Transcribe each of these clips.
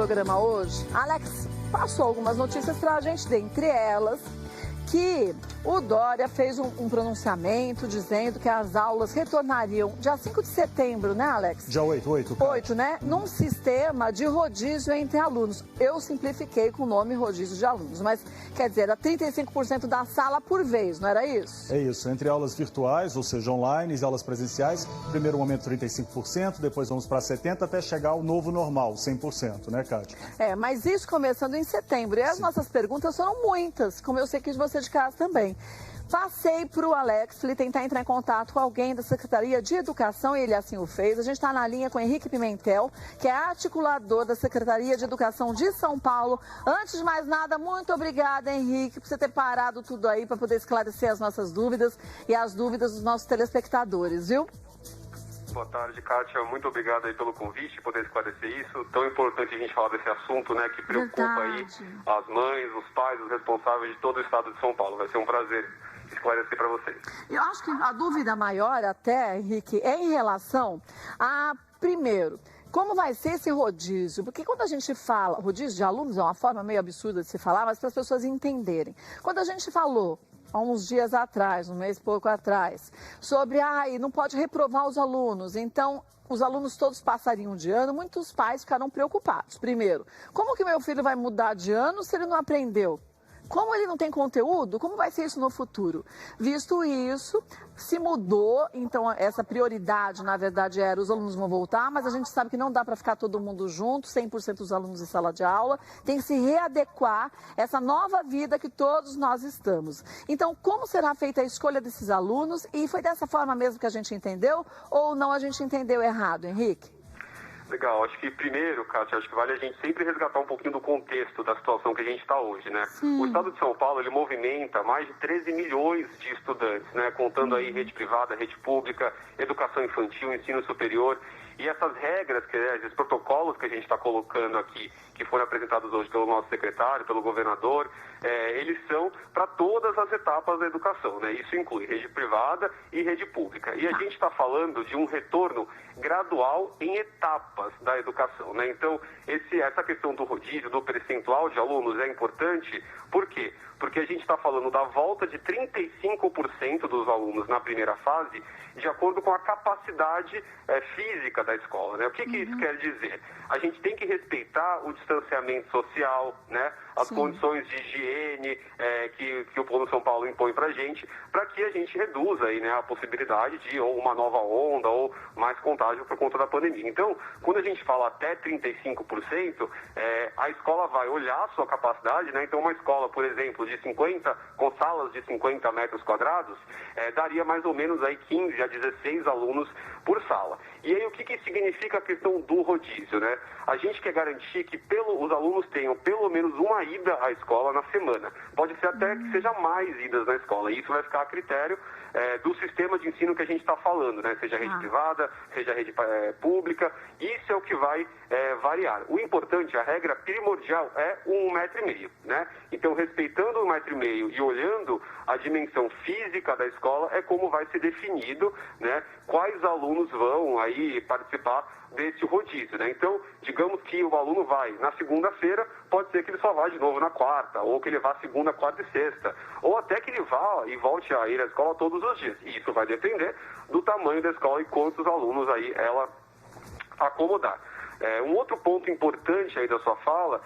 programa hoje, Alex passou algumas notícias para a gente, dentre elas que o Dória fez um pronunciamento dizendo que as aulas retornariam dia 5 de setembro, né, Alex? Dia 8, né? Num sistema de rodízio entre alunos. Eu simplifiquei com o nome rodízio de alunos, mas quer dizer, era 35% da sala por vez, não era isso? É isso, entre aulas virtuais, ou seja, online, e aulas presenciais, primeiro momento 35%, depois vamos para 70% até chegar ao novo normal, 100%, né, Kátia? Mas isso começando em setembro. E as nossas perguntas foram muitas, como eu sei que você de casa também. Passei para o Alex, ele tentar entrar em contato com alguém da Secretaria de Educação, e ele assim o fez. A gente está na linha com o Henrique Pimentel, que é articulador da Secretaria de Educação de São Paulo. Antes de mais nada, muito obrigada, Henrique, por você ter parado tudo aí para poder esclarecer as nossas dúvidas e as dúvidas dos nossos telespectadores, viu? Boa tarde, Kátia. Muito obrigado aí pelo convite, poder esclarecer isso. Tão importante a gente falar desse assunto, né, que preocupa aí as mães, os pais, os responsáveis de todo o estado de São Paulo. Vai ser um prazer esclarecer para vocês. Eu acho que a dúvida maior até, Henrique, é em relação a, primeiro, como vai ser esse rodízio? Porque quando a gente fala, rodízio de alunos é uma forma meio absurda de se falar, mas para as pessoas entenderem. Quando a gente falou há uns dias atrás, um mês e pouco atrás, sobre, não pode reprovar os alunos, então os alunos todos passariam de ano, muitos pais ficaram preocupados. Primeiro, como que meu filho vai mudar de ano se ele não aprendeu? Como ele não tem conteúdo, como vai ser isso no futuro? Visto isso, se mudou, então essa prioridade, na verdade, era os alunos vão voltar, mas a gente sabe que não dá para ficar todo mundo junto, 100% dos alunos em sala de aula, tem que se readequar essa nova vida que todos nós estamos. Então, como será feita a escolha desses alunos? E foi dessa forma mesmo que a gente entendeu ou não a gente entendeu errado, Henrique? Legal, acho que primeiro, Kátia, acho que vale a gente sempre resgatar um pouquinho do contexto da situação que a gente está hoje, né? O estado de São Paulo, ele movimenta mais de 13 milhões de estudantes, né? Contando aí rede privada, rede pública, educação infantil, ensino superior. E essas regras, esses protocolos que a gente está colocando aqui, que foram apresentados hoje pelo nosso secretário, pelo governador, eles são para todas as etapas da educação, né? Isso inclui rede privada e rede pública. E a gente está falando de um retorno gradual em etapas da educação, né? Então, essa questão do rodízio, do percentual de alunos é importante. Por quê? Porque a gente está falando da volta de 35% dos alunos na primeira fase, de acordo com a capacidade física da escola, né? O que isso quer dizer? A gente tem que respeitar o distanciamento social, né? As condições de higiene que o Plano São Paulo impõe para a gente que a gente reduza aí, né, a possibilidade de ou uma nova onda ou mais contágio por conta da pandemia. Então, quando a gente fala até 35%, a escola vai olhar a sua capacidade, né? Então, uma escola, por exemplo, com salas de 50 metros quadrados, daria mais ou menos aí 15 a 16 alunos por sala. E aí, o que significa a questão do rodízio, né? A gente quer garantir que os alunos tenham pelo menos uma ida à escola na semana. Pode ser até que seja mais idas na escola. E isso vai ficar a critério do sistema de ensino que a gente está falando, né? Seja rede privada, seja rede pública. Isso é o que vai variar. O importante, a regra primordial é 1,5 metro, né? Então, respeitando 1,5 metro e olhando a dimensão física da escola, é como vai ser definido, né, quais alunos vão aí participar desse rodízio, né? Então, digamos que o aluno vai na segunda-feira, pode ser que ele só vá de novo na quarta, ou que ele vá segunda, quarta e sexta, ou até que ele vá e volte a ir à escola todos os dias. E isso vai depender do tamanho da escola e quantos alunos aí ela acomodar. Um outro ponto importante aí da sua fala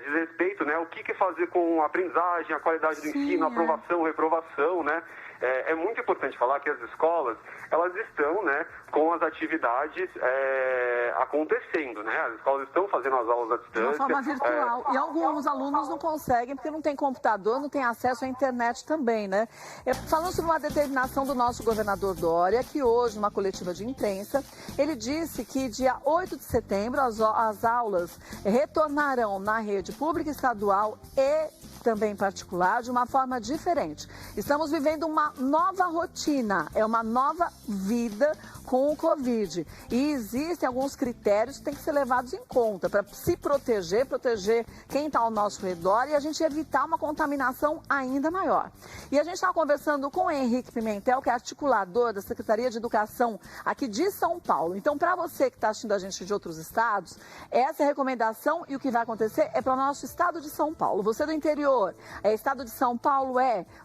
diz respeito, né, o que fazer com a aprendizagem, a qualidade do ensino, aprovação, reprovação, né? É muito importante falar que as escolas, elas estão, né, com as atividades acontecendo, né? As escolas estão fazendo as aulas à distância. De uma forma virtual. E alguns alunos não conseguem, porque não tem computador, não tem acesso à internet também, né? Falando sobre uma determinação do nosso governador Dória, que hoje, numa coletiva de imprensa, ele disse que dia 8 de setembro as aulas retornarão na rede pública estadual e também particular, de uma forma diferente. Estamos vivendo uma nova rotina, é uma nova vida com o Covid. E existem alguns critérios que têm que ser levados em conta para se proteger quem está ao nosso redor e a gente evitar uma contaminação ainda maior. E a gente está conversando com o Henrique Pimentel, que é articulador da Secretaria de Educação aqui de São Paulo. Então, para você que está assistindo a gente de outros estados, essa é a recomendação e o que vai acontecer é para o nosso estado de São Paulo. Você do interior, estado de São Paulo,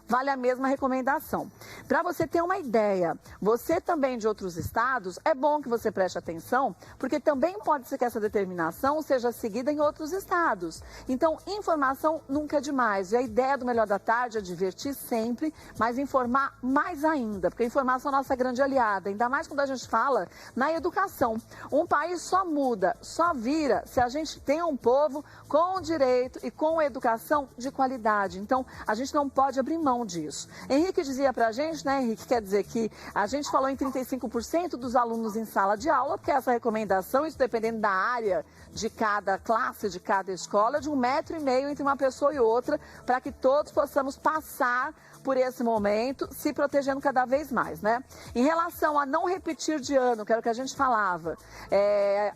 vale a mesma recomendação. Para você ter uma ideia, você também de outros estados, é bom que você preste atenção, porque também pode ser que essa determinação seja seguida em outros estados. Então, informação nunca é demais. E a ideia do Melhor da Tarde é divertir sempre, mas informar mais ainda, porque a informação é nossa grande aliada, ainda mais quando a gente fala na educação. Um país só muda, só vira se a gente tem um povo com direito e com educação de qualidade. Então, a gente não pode abrir mão disso. Henrique dizia pra gente, né, Henrique, quer dizer que a gente falou em 35% dos alunos em sala de aula, porque essa recomendação, isso dependendo da área de cada classe, de cada escola, de 1,5 metro entre uma pessoa e outra, para que todos possamos passar por esse momento, se protegendo cada vez mais, né? Em relação a não repetir de ano, que era o que a gente falava,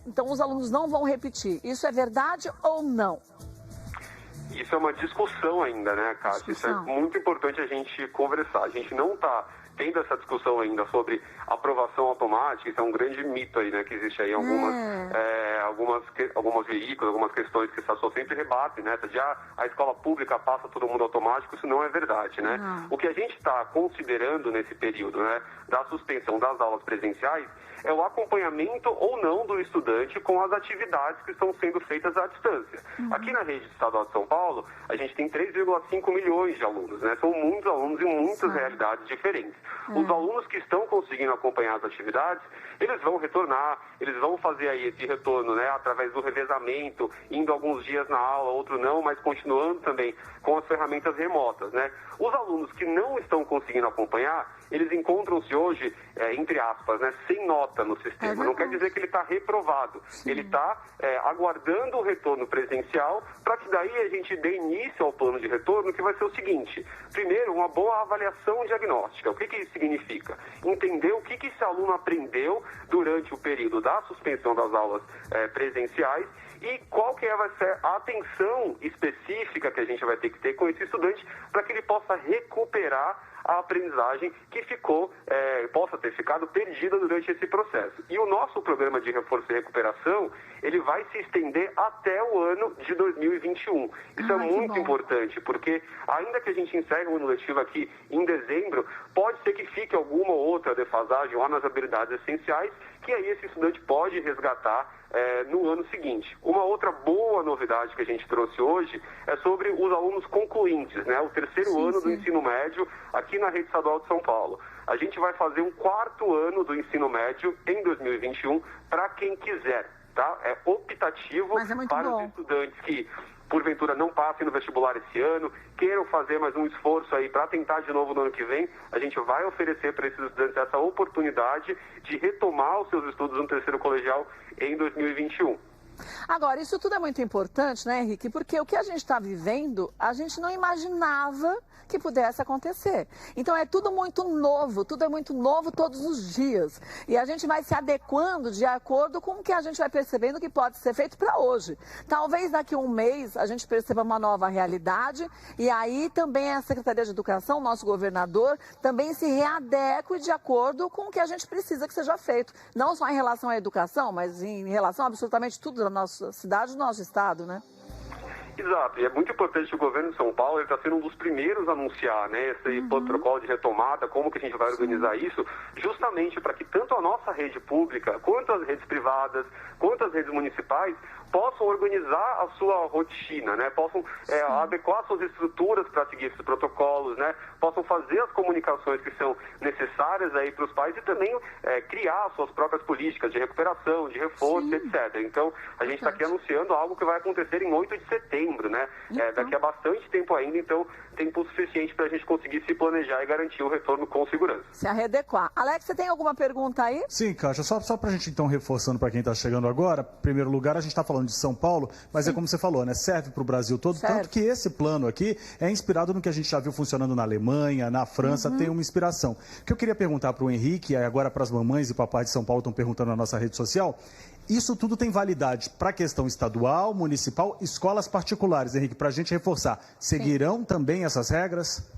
então os alunos não vão repetir. Isso é verdade ou não? Isso é uma discussão ainda, né, Cássio? Isso é muito importante a gente conversar. A gente não está tendo essa discussão ainda sobre aprovação automática. Isso é um grande mito aí, né, que existe aí algumas veículos, algumas questões que as pessoas sempre rebatem, né? Já a escola pública passa todo mundo automático, isso não é verdade, né? O que a gente está considerando nesse período, né, da suspensão das aulas presenciais é o acompanhamento ou não do estudante com as atividades que estão sendo feitas à distância. Aqui na rede estadual de São Paulo, a gente tem 3,5 milhões de alunos, né? São muitos alunos em muitas realidades diferentes. Os alunos que estão conseguindo acompanhar as atividades, eles vão retornar, eles vão fazer aí esse retorno, né, através do revezamento, indo alguns dias na aula, outro não, mas continuando também com as ferramentas remotas, né? Os alunos que não estão conseguindo acompanhar, eles encontram-se hoje, entre aspas, né, sem nota no sistema. Não quer dizer que ele está reprovado. Sim. Ele está aguardando o retorno presencial para que daí a gente dê início ao plano de retorno, que vai ser o seguinte. Primeiro, uma boa avaliação diagnóstica. O que isso significa? Entender o que esse aluno aprendeu durante o período da suspensão das aulas presenciais e qual que vai ser a atenção específica que a gente vai ter que ter com esse estudante para que ele possa recuperar a aprendizagem que possa ter ficado perdida durante esse processo. E o nosso programa de reforço e recuperação, ele vai se estender até o ano de 2021. Isso é muito importante, porque ainda que a gente encerre o ano letivo aqui em dezembro, pode ser que fique alguma outra defasagem lá nas habilidades essenciais, que aí esse estudante pode resgatar no ano seguinte. Uma outra boa novidade que a gente trouxe hoje é sobre os alunos concluintes, né? O terceiro ano do ensino médio aqui na rede estadual de São Paulo. A gente vai fazer um 4º ano do ensino médio em 2021 para quem quiser, tá? É optativo para os estudantes que porventura não passem no vestibular esse ano, queiram fazer mais um esforço aí para tentar de novo no ano que vem, a gente vai oferecer para esses estudantes essa oportunidade de retomar os seus estudos no terceiro colegial em 2021. Agora, isso tudo é muito importante, né, Henrique? Porque o que a gente está vivendo, a gente não imaginava que pudesse acontecer. Então, é tudo muito novo todos os dias. E a gente vai se adequando de acordo com o que a gente vai percebendo que pode ser feito para hoje. Talvez daqui a um mês a gente perceba uma nova realidade e aí também a Secretaria de Educação, nosso governador, também se readeque de acordo com o que a gente precisa que seja feito. Não só em relação à educação, mas em relação a absolutamente tudo da nossa cidade e do nosso estado, né? Exato, e é muito importante que o governo de São Paulo está sendo um dos primeiros a anunciar, né, esse protocolo de retomada, como que a gente vai organizar isso, justamente para que tanto a nossa rede pública, quanto as redes privadas, quanto as redes municipais, possam organizar a sua rotina, né, possam adequar suas estruturas para seguir esses protocolos, né, possam fazer as comunicações que são necessárias aí para os pais e também criar suas próprias políticas de recuperação, de reforço, etc. Então, a gente está aqui anunciando algo que vai acontecer em 8 de setembro, né? Daqui a bastante tempo ainda, então tempo suficiente para a gente conseguir se planejar e garantir o retorno com segurança. Se adequar. Alex, você tem alguma pergunta aí? Sim, Kátia, só para a gente então reforçando para quem está chegando agora, em primeiro lugar a gente está falando falando de São Paulo, mas é como você falou, né? Serve para o Brasil todo, tanto que esse plano aqui é inspirado no que a gente já viu funcionando na Alemanha, na França, tem uma inspiração. O que eu queria perguntar para o Henrique, e agora para as mamães e papais de São Paulo estão perguntando na nossa rede social, isso tudo tem validade para a questão estadual, municipal, escolas particulares, Henrique, para a gente reforçar. Seguirão também essas regras?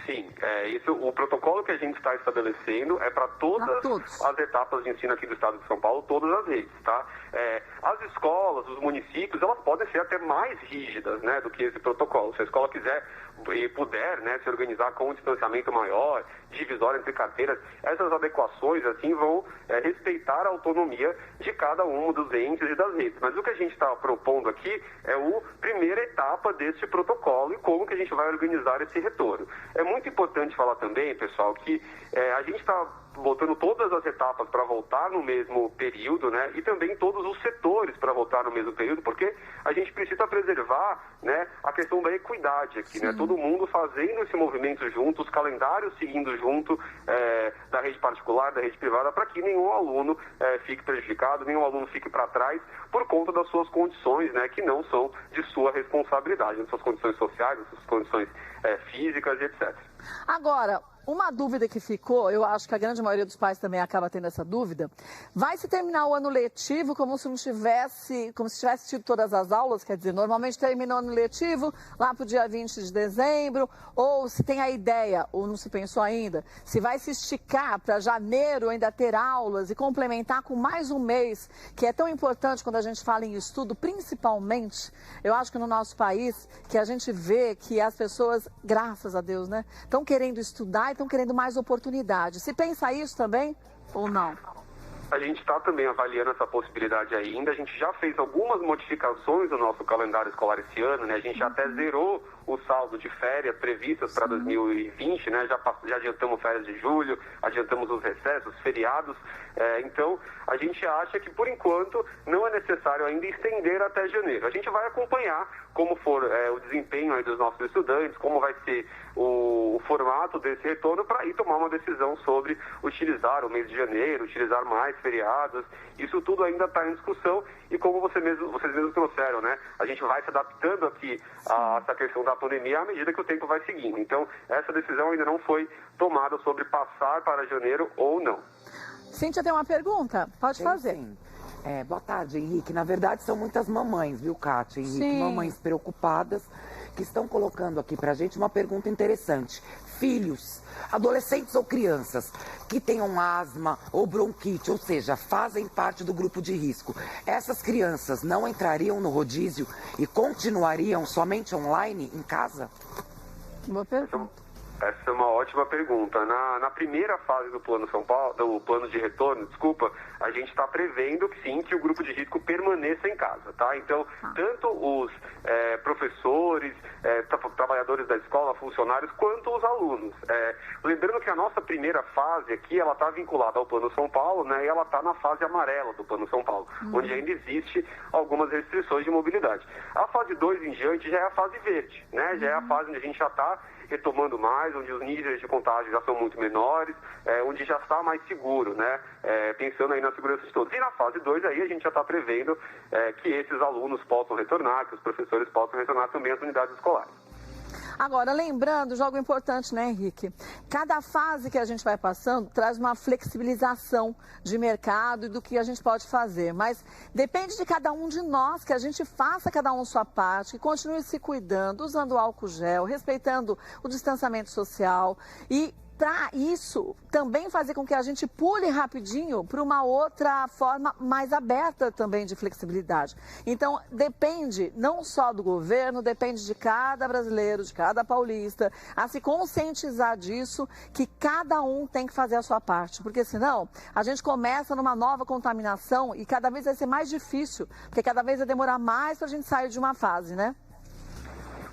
Sim, o protocolo que a gente está estabelecendo é para todas as etapas de ensino aqui do estado de São Paulo, todas as redes, tá? As escolas, os municípios, elas podem ser até mais rígidas, né, do que esse protocolo. Se a escola quiser e puder, né, se organizar com um distanciamento maior, divisória entre carteiras, essas adequações, assim, vão respeitar a autonomia de cada um dos entes e das redes. Mas o que a gente está propondo aqui é a primeira etapa deste protocolo e como que a gente vai organizar esse retorno. É muito importante falar também, pessoal, que a gente está botando todas as etapas para voltar no mesmo período, né, e também todos os setores para voltar no mesmo período, porque a gente precisa preservar, né, a questão da equidade aqui, né, todo mundo fazendo esse movimento junto, os calendários seguindo junto, da rede particular, da rede privada, para que nenhum aluno fique prejudicado, nenhum aluno fique para trás por conta das suas condições, né, que não são de sua responsabilidade, das suas condições sociais, das suas condições físicas e etc. Agora, uma dúvida que ficou, eu acho que a grande maioria dos pais também acaba tendo essa dúvida, vai se terminar o ano letivo como se tivesse tido todas as aulas, quer dizer, normalmente termina o ano letivo lá para o dia 20 de dezembro, ou se tem a ideia, ou não se pensou ainda, se vai se esticar para janeiro ainda ter aulas e complementar com mais um mês, que é tão importante quando a gente fala em estudo, principalmente, eu acho que no nosso país, que a gente vê que as pessoas, graças a Deus, né, estão querendo estudar e estão querendo mais oportunidade. Se pensa isso também ou não? A gente está também avaliando essa possibilidade ainda. A gente já fez algumas modificações no nosso calendário escolar esse ano, né? A gente até zerou o saldo de férias previstas para 2020, né? Já adiantamos férias de julho, adiantamos os recessos, feriados. Então, a gente acha que, por enquanto, não é necessário ainda estender até janeiro. A gente vai acompanhar como for o desempenho aí dos nossos estudantes, como vai ser o formato desse retorno, para aí tomar uma decisão sobre utilizar o mês de janeiro, utilizar mais feriados. Isso tudo ainda está em discussão e como vocês mesmos trouxeram, né? A gente vai se adaptando aqui a essa questão da pandemia à medida que o tempo vai seguindo. Então, essa decisão ainda não foi tomada sobre passar para janeiro ou não. Cíntia tem uma pergunta? Pode fazer. Sim. Boa tarde, Henrique. Na verdade, são muitas mamães, viu, Kátia? Henrique, sim. Mamães preocupadas que estão colocando aqui pra gente uma pergunta interessante. Filhos, adolescentes ou crianças que tenham asma ou bronquite, ou seja, fazem parte do grupo de risco, essas crianças não entrariam no rodízio e continuariam somente online em casa? Boa pergunta. Essa é uma ótima pergunta. Na primeira fase do Plano São Paulo, do plano de retorno, a gente está prevendo que sim, que o grupo de risco permaneça em casa, tá? Então, tanto os professores, trabalhadores da escola, funcionários, quanto os alunos. Lembrando que a nossa primeira fase aqui, ela está vinculada ao Plano São Paulo, né? E ela está na fase amarela do Plano São Paulo, onde ainda existe algumas restrições de mobilidade. A fase 2 em diante já é a fase verde, né? Já é a fase onde a gente já está retomando mais, onde os níveis de contágio já são muito menores, onde já está mais seguro, né? Pensando aí na segurança de todos. E na fase 2 aí a gente já está prevendo que esses alunos possam retornar, que os professores possam retornar também às unidades escolares. Agora, lembrando, jogo importante, né, Henrique? Cada fase que a gente vai passando traz uma flexibilização de mercado e do que a gente pode fazer. Mas depende de cada um de nós, que a gente faça cada um sua parte, que continue se cuidando, usando álcool gel, respeitando o distanciamento social e para isso também fazer com que a gente pule rapidinho para uma outra forma mais aberta também de flexibilidade. Então, depende não só do governo, depende de cada brasileiro, de cada paulista, a se conscientizar disso, que cada um tem que fazer a sua parte, porque senão a gente começa numa nova contaminação e cada vez vai ser mais difícil, porque cada vez vai demorar mais para a gente sair de uma fase, né?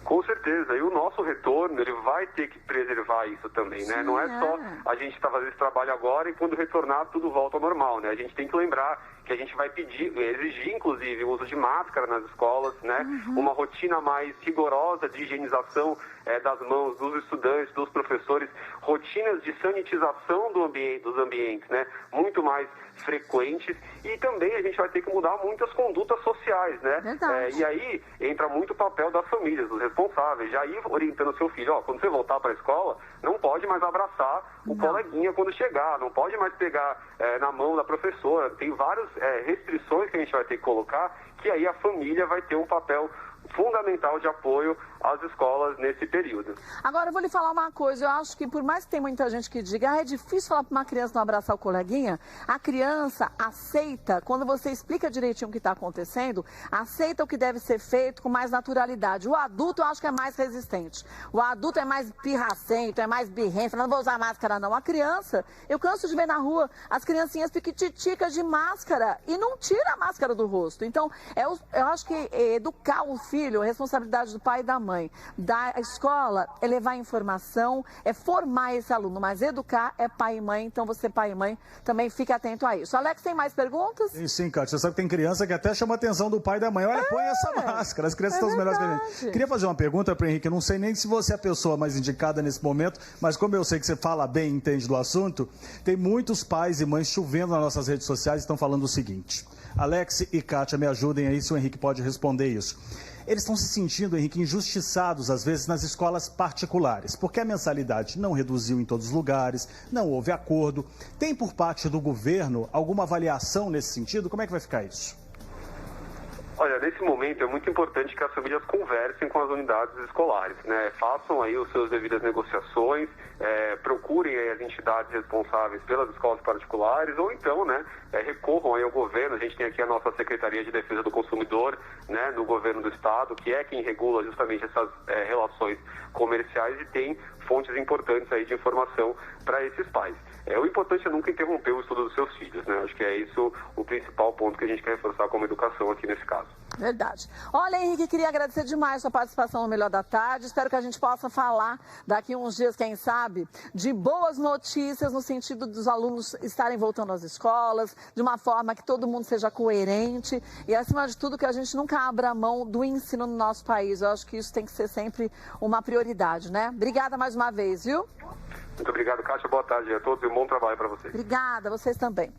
Com certeza, e o nosso retorno, ele vai ter que preservar isso também, né? Não é só a gente estar fazendo esse trabalho agora e quando retornar tudo volta ao normal, né? A gente tem que lembrar que a gente vai exigir, inclusive, o uso de máscara nas escolas, né? Uma rotina mais rigorosa de higienização das mãos dos estudantes, dos professores, rotinas de sanitização dos ambientes, né? Muito mais frequentes, e também a gente vai ter que mudar muitas condutas sociais, né? E aí entra muito o papel das famílias, dos responsáveis, já ir orientando o seu filho, ó, quando você voltar para a escola, não pode mais abraçar o coleguinha quando chegar, não pode mais pegar na mão da professora, tem várias restrições que a gente vai ter que colocar, que aí a família vai ter um papel fundamental de apoio às escolas nesse período. Agora, eu vou lhe falar uma coisa, eu acho que por mais que tem muita gente que diga, é difícil falar para uma criança não abraçar o coleguinha, a criança aceita, quando você explica direitinho o que está acontecendo, aceita o que deve ser feito com mais naturalidade. O adulto eu acho que é mais resistente, o adulto é mais pirracento, é mais birrento, não vou usar máscara não. A criança, eu canso de ver na rua as criancinhas piquititicas de máscara e não tira a máscara do rosto. Então, eu acho que educar o filho, a responsabilidade do pai e da mãe, da escola é levar informação, é formar esse aluno, mas educar é pai e mãe, então você, pai e mãe, também fique atento a isso. Alex, tem mais perguntas? Sim, Cátia, você sabe que tem criança que até chama a atenção do pai e da mãe. Olha, põe essa máscara, as crianças estão os melhores que a Queria fazer uma pergunta para o Henrique, eu não sei nem se você é a pessoa mais indicada nesse momento, mas como eu sei que você fala bem e entende do assunto, tem muitos pais e mães chovendo nas nossas redes sociais e estão falando o seguinte: Alex e Cátia, me ajudem aí se o Henrique pode responder isso. Eles estão se sentindo, Henrique, injustiçados, às vezes, nas escolas particulares, porque a mensalidade não reduziu em todos os lugares, não houve acordo. Tem, por parte do governo, alguma avaliação nesse sentido? Como é que vai ficar isso? Olha, nesse momento é muito importante que as famílias conversem com as unidades escolares, né? Façam aí as suas devidas negociações, procurem aí as entidades responsáveis pelas escolas particulares, ou então, né, recorram aí ao governo. A gente tem aqui a nossa Secretaria de Defesa do Consumidor, né, no governo do estado, que é quem regula justamente essas relações comerciais e tem fontes importantes aí de informação para esses pais. O importante é nunca interromper o estudo dos seus filhos, né? Acho que é isso o principal ponto que a gente quer reforçar como educação aqui nesse caso. Verdade. Olha, Henrique, queria agradecer demais a sua participação no Melhor da Tarde. Espero que a gente possa falar daqui uns dias, quem sabe, de boas notícias no sentido dos alunos estarem voltando às escolas, de uma forma que todo mundo seja coerente e, acima de tudo, que a gente nunca abra mão do ensino no nosso país. Eu acho que isso tem que ser sempre uma prioridade, né? Obrigada mais uma vez, viu? Muito obrigado, Cátia. Boa tarde a todos e um bom trabalho para vocês. Obrigada, vocês também.